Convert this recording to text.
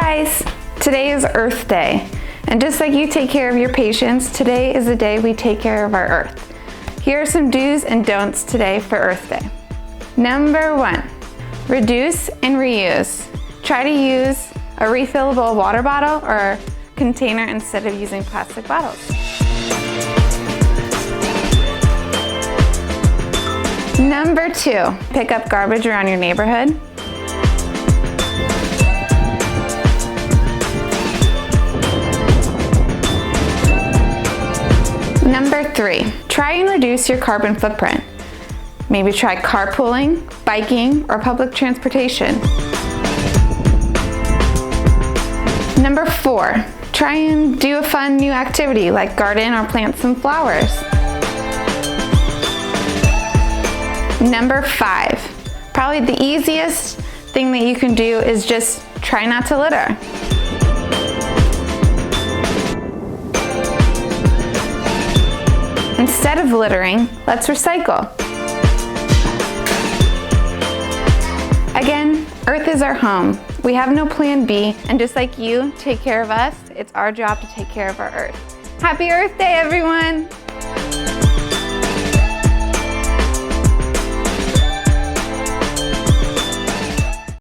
guys! Today is Earth Day, and just like you take care of your patients, today is the day we take care of our Earth. Here are some do's and don'ts today for Earth Day. Number 1, reduce and reuse. Try to use a refillable water bottle or container instead of using plastic bottles. Number 2, pick up garbage around your neighborhood. Number 3, try and reduce your carbon footprint. Maybe try carpooling, biking, or public transportation. Number 4, try and do a fun new activity like garden or plant some flowers. Number 5, probably the easiest thing that you can do is just try not to litter. Instead of littering, let's recycle. Again, Earth is our home. We have no plan B, and just like you take care of us, it's our job to take care of our Earth. Happy Earth Day, everyone!